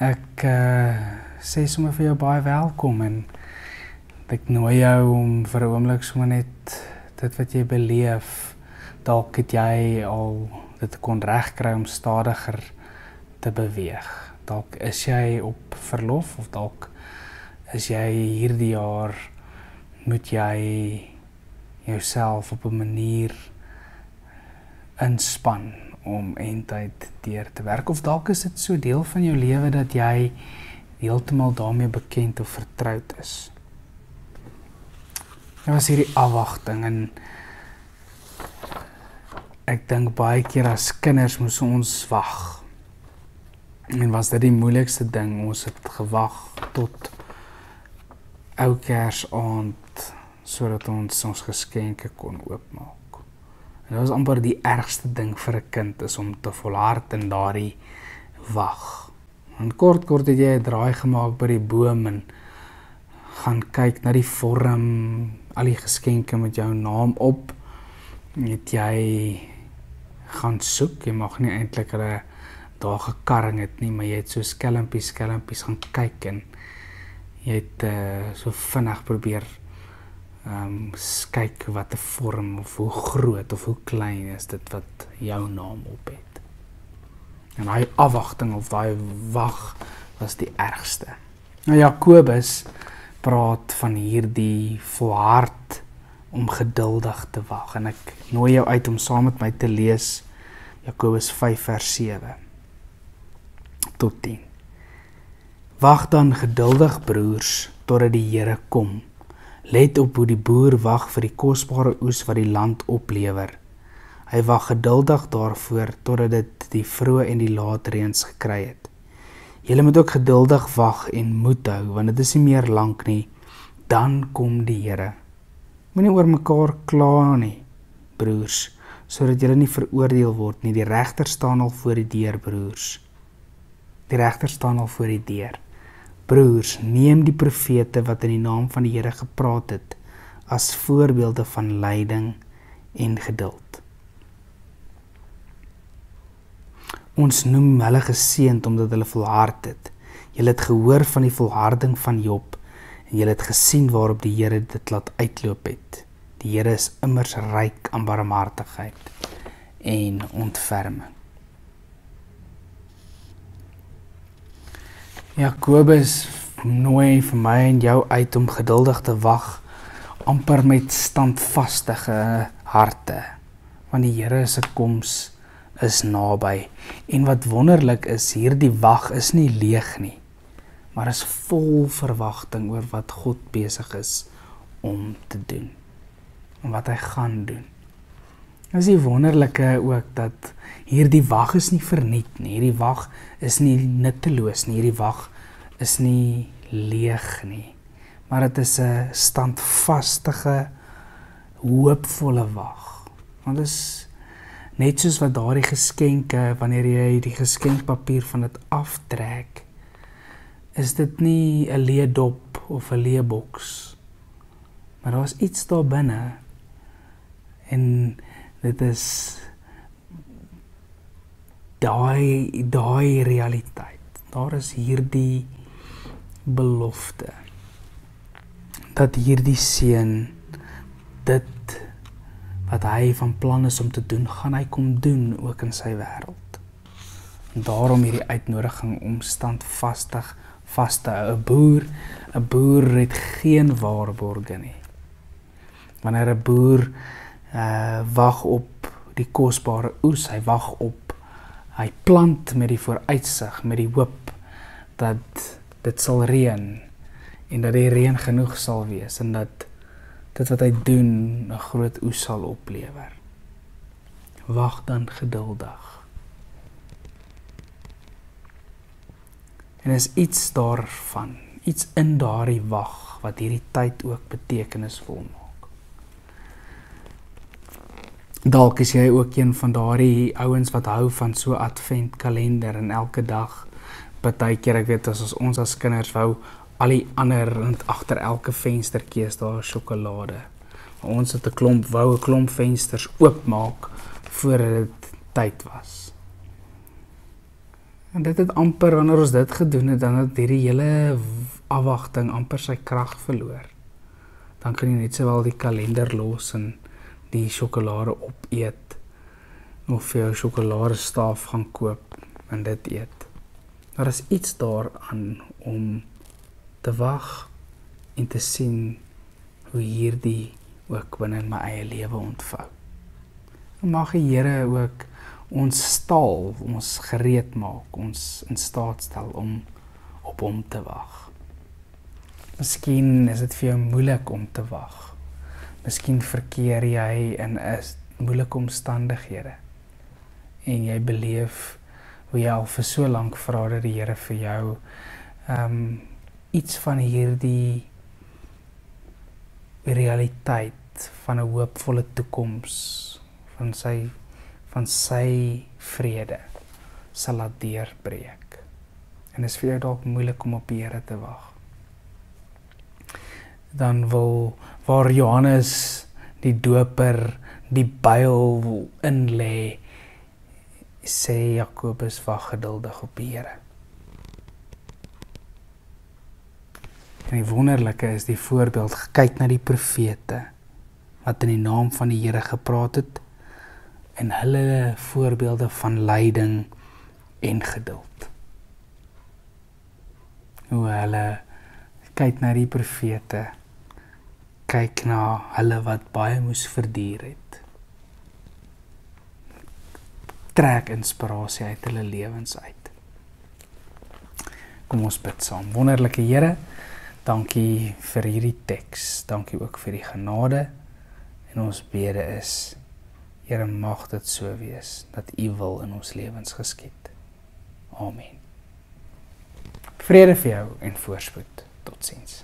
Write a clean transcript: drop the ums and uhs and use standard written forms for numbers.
Ek sê sommer vir jou baie welkom en ek nooi jou om vir 'n oomblik sommer net dit wat jy beleef, dalk het jy al dit kon regkry om stadiger te beweeg. Dalk is jy op verlof of dalk is jy hierdie jaar moet jy jouself op 'n manier inspann om eintlik deur te werk, of dalk is dit so deel van jou lewe dat jy heeltemal daarmee bekend of vertroud is. Dit was hierdie afwagting en ek dink baie keer as kinders moes ons wag. En was dit die moeilikste ding, ons het gewag tot ou Kersaand sodat ons geskenke kon oopmaak. En dit was amper die ergste ding vir 'n kind is om te volhard in daardie wag. En kort het jy 'n draai gemaak by die boom en gaan kyk na die vorm, al die geskenke met jou naam op. Het jy gaan soek, jy mag nie eintlik hulle daar gekarring het nie, maar jy het so skelmpies gaan kyk en jy het so vinnig probeer kyk wat 'n vorm of hoe groot of hoe klein is dit wat jou naam op het. En daai afwagting of daai wag was die ergste. Nou Jakobus praat van hierdie volhard om geduldig te wag en ek nooi jou uit om saam met my te lees Jakobus 5 vers 7 tot 10. Wag dan geduldig broers totdat die Here kom. Let op hoe die boer wag vir die kosbare oes wat die land oplewer. Hy wag geduldig daarvoor totdat dit die vroeë en die laat reëns gekry het. Julle moet ook geduldig wag en moed hou, want dit is nie meer lank nie, dan kom die Here. Moenie oor mekaar kla nie, broers, sodat julle nie veroordeel word nie. Die regter staan al voor die deur, broers. Die regter staan al voor die deur. Broers, neem die profete wat in die naam van die Here gepraat het, as voorbeelde van lyding en geduld. Ons noem hulle geseënd omdat hulle volhard het. Julle het gehoor van die volharding van Job en julle het gesien waarop die Here dit laat uitloop het. Die Here is immers ryk aan barmhartigheid en ontferming. Jakobus nooi vir my en jou uit om geduldig te wag, amper met standvastige harte, want die Here se koms is naby. En wat wonderlik is, hierdie wag is nie leeg nie, maar is vol verwagting oor wat God besig is om te doen, en wat hy gaan doen. Dit is die wonderlike ook dat hierdie wag is nie verniet nie, hierdie wag is nie nutteloos nie, hierdie wag is nie leeg nie, maar dit is 'n standvastige, hoopvolle wag. Want dit is net soos wat daardie geskenke, wanneer jy die geskenkpapier van dit aftrek, is dit nie 'n leë dop of 'n leë boks, maar daar is iets daar binne, en dit is daai realiteit. Daar is hierdie belofte dat hierdie seun dit wat hy van plan is om te doen, gaan hy kom doen ook in sy wêreld. En daarom hierdie uitnodiging om standvastig vas te hou. 'n boer het geen waarborge nie. Wanneer 'n boer wag op die kosbare oes, hy plant met die vooruitsig, met die hoop dat dit sal reën en dat die reën genoeg sal wees en dat dit wat hy doen 'n groot oes sal oplewer. Wag dan geduldig. En is iets daarvan, iets in daardie wag wat hierdie tyd ook betekenisvol maak. Dalk is jy ook een van daardie ouens wat hou van so adventkalender en elke dag, partykeer, ek weet as ons as kinders wou, al die ander, agter elke venstertjie is daar sjokolade. Ons het 'n klomp vensters oopmaak voordat dit tyd was. En dit het amper, wanneer ons dit gedoen het, dan het hierdie hele afwagting amper sy krag verloor. Dan kan jy net sowel die kalender los en die sjokolade opeet, of vir jou sjokoladestaaf gaan koop en dit eet. Daar is iets daaraan om te wag en te sien hoe hierdie ook binne in my eie lewe ontvou. En mag die Here ook ons staal, ons gereed maak, ons in staat stel om op hom te wag. Miskien is dit vir jou moeilik om te wag. Miskien verkeer jy in 'n moeilike omstandighede en jy beleef hoe jy al vir so lank vra dat die Here vir jou iets van hierdie realiteit van 'n hoopvolle toekoms, van sy vrede sal laat deurbreek. En is vir jou dalk moeilik om op die Here te wag. Dan waar Johannes die doper die byl in lê, sê Jakobus, wag geduldig op die Here. En die wonderlike is die voorbeeld, kyk na die profete wat in die naam van die Here gepraat het, en hulle voorbeelde van lyding en geduld. Hoe hulle kyk na die profete, kyk na hulle wat baie moes verduur het. Trek inspirasie uit hulle lewens uit. Kom ons bid saam. Wonderlike Here, dankie vir hierdie teks, dankie ook vir die genade, en ons bede is, Here, mag dit so wees, dat U wil in ons lewens geskied. Amen. Vrede vir jou en voorspoed. Totsiens.